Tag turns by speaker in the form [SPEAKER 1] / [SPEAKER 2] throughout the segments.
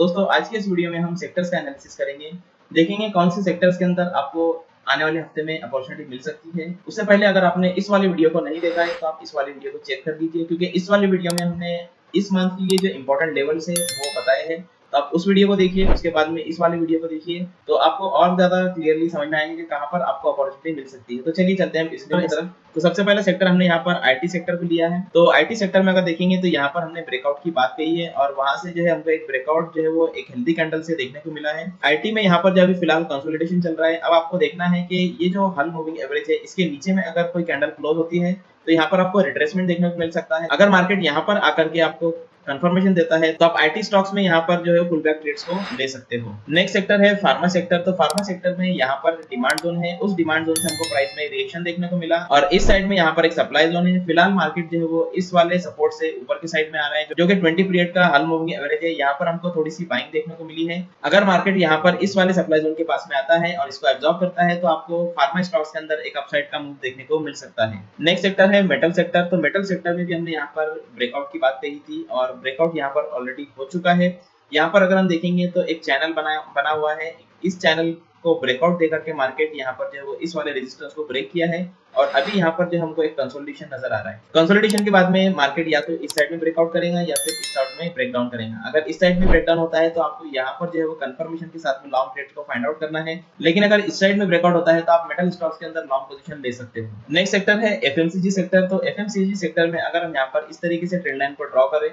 [SPEAKER 1] दोस्तों आज के इस वीडियो में हम सेक्टर्स का एनालिसिस करेंगे, देखेंगे कौन से सेक्टर्स के अंदर आपको आने वाले हफ्ते में अपॉर्चुनिटी मिल सकती है। उससे पहले अगर आपने इस वाले वीडियो को नहीं देखा है तो आप इस वाले वीडियो को चेक कर लीजिए, क्योंकि इस वाले वीडियो में हमने इस मंथ के लिए जो इंपॉर्टेंट लेवल्स है वो बताए हैं। तो आप उस वीडियो को देखिए, उसके बाद में इस वाले वीडियो को देखिए, तो आपको और ज्यादा क्लियरली समझ में आएंगे कि कहाँ पर आपको अपॉर्चुनिटी मिल सकती है। तो चलिए चलते हैं इस वीडियो की तरफ। तो सबसे पहला सेक्टर हमने यहाँ पर आईटी सेक्टर को लिया है। तो आईटी सेक्टर में अगर देखेंगे तो यहाँ पर हमने ब्रेकआउट की बात कही है और वहां से जो है हमको एक ब्रेकआउट जो है वो एक हेल्दी कैंडल से देखने को मिला है। आईटी में यहाँ पर जो अभी फिलहाल कंसोलिडेशन चल रहा है। अब आपको देखना है कि ये जो हल मूविंग एवरेज है इसके नीचे में अगर कोई कैंडल क्लोज होती है तो यहाँ पर आपको रिट्रेसमेंट देखने को मिल सकता है। अगर मार्केट यहाँ पर आकर के आपको कंफर्मेशन देता है तो आप आईटी स्टॉक्स में यहाँ पर जो है पुल बैक ट्रेड्स को ले सकते हो। नेक्स्ट सेक्टर है फार्मा सेक्टर। तो फार्मा सेक्टर में यहाँ पर डिमांड जोन है, उस डिमांड जोन से हमको प्राइस में रिएक्शन देखने को मिला और इस साइड में यहाँ पर एक सप्लाई जोन है। फिलहाल मार्केट जो है वो इस वाले सपोर्ट से ऊपर की साइड में आ रहा है, जो कि 20 पीरियड का हल मूविंग एवरेज है। यहाँ पर हमको थोड़ी सी बाइंग देखने को मिली है। अगर मार्केट यहाँ पर इस वाले सप्लाई जोन के पास में आता है और इसको एब्जॉर्ब करता है तो आपको फार्मा स्टॉक्स के अंदर एक अपसाइड का मूव देखने को मिल सकता है। नेक्स्ट सेक्टर है मेटल सेक्टर। तो मेटल सेक्टर में भी हमने यहाँ पर ब्रेकआउट की बात कही थी और ब्रेकआउट यहाँ पर ऑलरेडी हो चुका है। यहाँ पर अगर हम देखेंगे तो एक चैनल बना हुआ है। इस चैनल को ब्रेकआउट देकर के मार्केट यहाँ पर जो है वो इस वाले रेजिस्टेंस को ब्रेक किया है और अभी यहाँ पर जो हमको एक कंसोलिडेशन नजर आ रहा है। कंसोलिडेशन के बाद में मार्केट या तो इस साइड में ब्रेकआउट करेगा या फिर इस साइड में ब्रेकडाउन करेगा। अगर इस साइड में ब्रेकडाउन होता है तो आपको यहाँ पर जो है वो कंफर्मेशन के साथ में लॉन्ग ट्रेड को फाइंड आउट करना है, लेकिन अगर इस साइड में ब्रेकआउट होता है तो आप मेटल स्टॉक्स के अंदर लॉन्ग पोजीशन ले सकते हो। नेक्स्ट सेक्टर है एफएमसीजी सेक्टर। तो एफएमसीजी सेक्टर में अगर हम यहाँ पर इस तरीके से ट्रेंड लाइन को ड्रॉ करें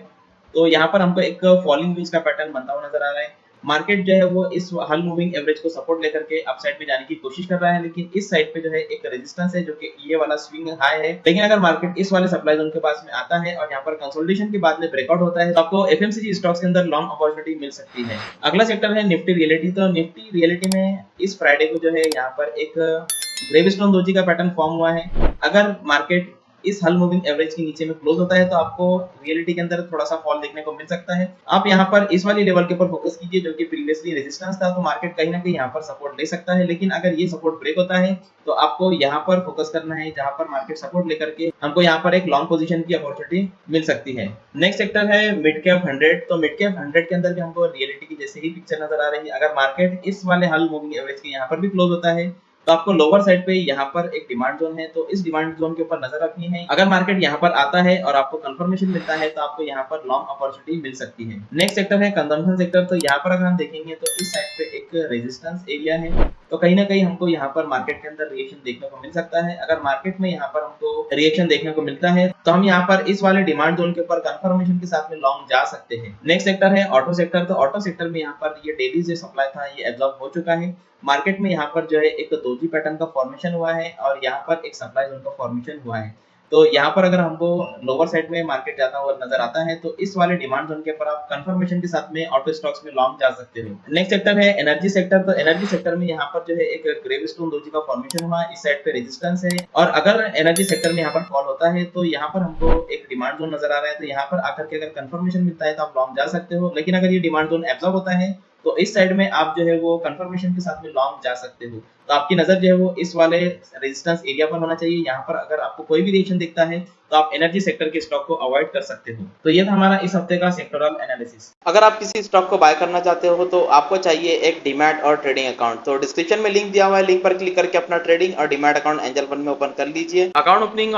[SPEAKER 1] तो यहाँ पर हमको एक फॉलिंग वेज का पैटर्न बनता हुआ नजर आ रहा है। मार्केट जो है वो इस हल मूविंग एवरेज को सपोर्ट लेकर के अप साइड में जाने की कोशिश कर रहा है, लेकिन इस साइड पे जो है एक रेजिस्टेंस है जो कि ये वाला स्विंग हाई है। लेकिन अगर मार्केट इस वाले सप्लाई जोन के पास में आता है और यहाँ पर कंसोलिडेशन के बाद में ब्रेकआउट होता है तो आपको एफएमसीजी स्टॉक्स के अंदर लॉन्ग अपॉर्चुनिटी मिल सकती है। अगला सेक्टर है निफ्टी रियलिटी। तो निफ्टी रियलिटी में इस फ्राइडे को जो है यहाँ पर एक ग्रेविस्टोन डोजी का पैटर्न फॉर्म हुआ है। अगर मार्केट इस हल मूविंग एवरेज के नीचे में क्लोज होता है तो आपको रियलिटी के अंदर थोड़ा सा फॉल देखने को मिल सकता है। आप यहाँ पर इस वाली लेवल के ऊपर फोकस कीजिए जो कि प्रीवियसली रेजिस्टेंस था, तो मार्केट कहीं ना कहीं यहाँ पर सपोर्ट ले सकता है। लेकिन अगर ये सपोर्ट ब्रेक होता है तो आपको यहाँ पर फोकस करना है जहाँ पर मार्केट सपोर्ट लेकर के हमको यहाँ पर एक लॉन्ग पोजीशन की अपॉर्चुनिटी मिल सकती है। नेक्स्ट सेक्टर है मिड कैप 100। तो मिड कैप 100 के अंदर भी हमको रियलिटी की जैसे ही पिक्चर नजर आ रही है। अगर मार्केट इस वाले हल मूविंग एवरेज के यहाँ पर भी क्लोज होता है तो आपको लोअर साइड पे यहाँ पर एक डिमांड जोन है, तो इस डिमांड जोन के ऊपर नजर रखनी है। अगर मार्केट यहाँ पर आता है और आपको कंफर्मेशन मिलता है तो आपको यहाँ पर लॉन्ग अपॉर्चुनिटी मिल सकती है। नेक्स्ट सेक्टर है कंजम्पशन सेक्टर। तो यहाँ पर अगर हम देखेंगे तो इस साइड पे एक रेजिस्टेंस एरिया है, तो कहीं ना कहीं हमको यहाँ पर मार्केट के अंदर रिएक्शन देखने को मिल सकता है। अगर मार्केट में यहाँ पर हमको रिएक्शन देखने को मिलता है तो हम यहाँ पर इस वाले डिमांड जोन के ऊपर कंफर्मेशन के साथ में लॉन्ग जा सकते हैं। नेक्स्ट सेक्टर है ऑटो सेक्टर। तो ऑटो सेक्टर में यहाँ पर ये डेली जो सप्लाई था ये एब्जॉर्ब हो चुका है। मार्केट में यहाँ पर जो है एक दोजी पैटर्न का फॉर्मेशन हुआ है और यहाँ पर एक सप्लाई जोन का फॉर्मेशन हुआ है। तो यहाँ पर अगर हमको लोअर साइड में मार्केट जाता हुआ नजर आता है तो इस वाले डिमांड जोन के ऊपर आप कंफर्मेशन के साथ में ऑटो स्टॉक्स में लॉन्ग जा सकते हो। नेक्स्ट सेक्टर है एनर्जी सेक्टर। तो एनर्जी सेक्टर में यहाँ पर जो है एक ग्रेविस्टोन डोजी का फॉर्मेशन हुआ, इस साइड पे रेजिस्टेंस है और अगर एनर्जी सेक्टर में यहाँ पर फॉल होता है तो यहाँ पर हमको एक डिमांड जोन नजर आ रहा है। तो यहाँ पर आकर के अगर कंफर्मेशन मिलता है तो आप लॉन्ग जा सकते हो, लेकिन अगर ये डिमांड जोन एब्जॉर्ब होता है तो इस साइड में आप जो है वो कंफर्मेशन के साथ में लॉन्ग जा सकते हो। तो आपकी नजर जो है वो इस वाले रेजिस्टेंस एरिया पर होना चाहिए। यहाँ पर अगर आपको कोई भी रिएक्शन दिखता है तो आप एनर्जी सेक्टर के स्टॉक को अवॉइड कर सकते हो। तो ये था हमारा इस हफ्ते का सेक्टोरल एनालिसिस।
[SPEAKER 2] अगर आप किसी स्टॉक को बाय करना चाहते हो तो आपको चाहिए एक डीमैट और ट्रेडिंग अकाउंट। तो डिस्क्रिप्शन में लिंक दिया हुआ है, लिंक पर क्लिक करके अपना ट्रेडिंग और डीमैट अकाउंट एंजल फंड में ओपन कर लीजिए। अकाउंट ओपनिंग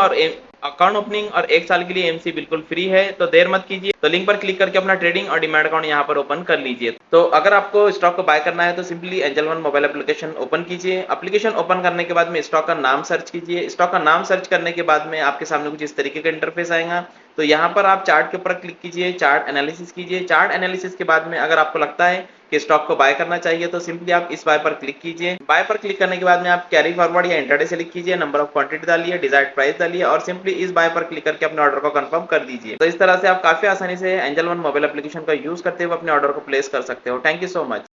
[SPEAKER 2] और 1 साल के लिए एमसी बिल्कुल फ्री है, तो देर मत कीजिए। तो लिंक पर क्लिक करके अपना ट्रेडिंग और डीमैट अकाउंट यहाँ पर ओपन कर लीजिए। तो अगर आपको स्टॉक को बाय करना है तो simply angel one mobile application open कीजिए। एप्लीकेशन ओपन करने के बाद में स्टॉक का नाम सर्च कीजिए। स्टॉक का नाम सर्च करने के बाद में आपके सामने कुछ इस तरीके का इंटरफेस आएगा। तो यहाँ पर आप चार्ट के ऊपर क्लिक कीजिए, चार्ट एनालिसिस कीजिए। चार्ट एनालिसिस के बाद में अगर आपको लगता है कि स्टॉक को बाय करना चाहिए तो सिंपली आप इस बाय पर क्लिक कीजिए। बाय पर क्लिक करने के बाद में आप कैरी फॉरवर्ड या इंट्राडे सेलेक्ट कीजिए, नंबर ऑफ क्वांटिटी डालिए, डिजायर्ड प्राइस डालिए और सिंपली इस बाय पर क्लिक करके अपने ऑर्डर को कंफर्म कर दीजिए। तो इस तरह से आप काफी आसानी से एंजल वन मोबाइल एप्लीकेशन का यूज करते हुए अपने ऑर्डर को प्लेस कर सकते हो। Thank you so much.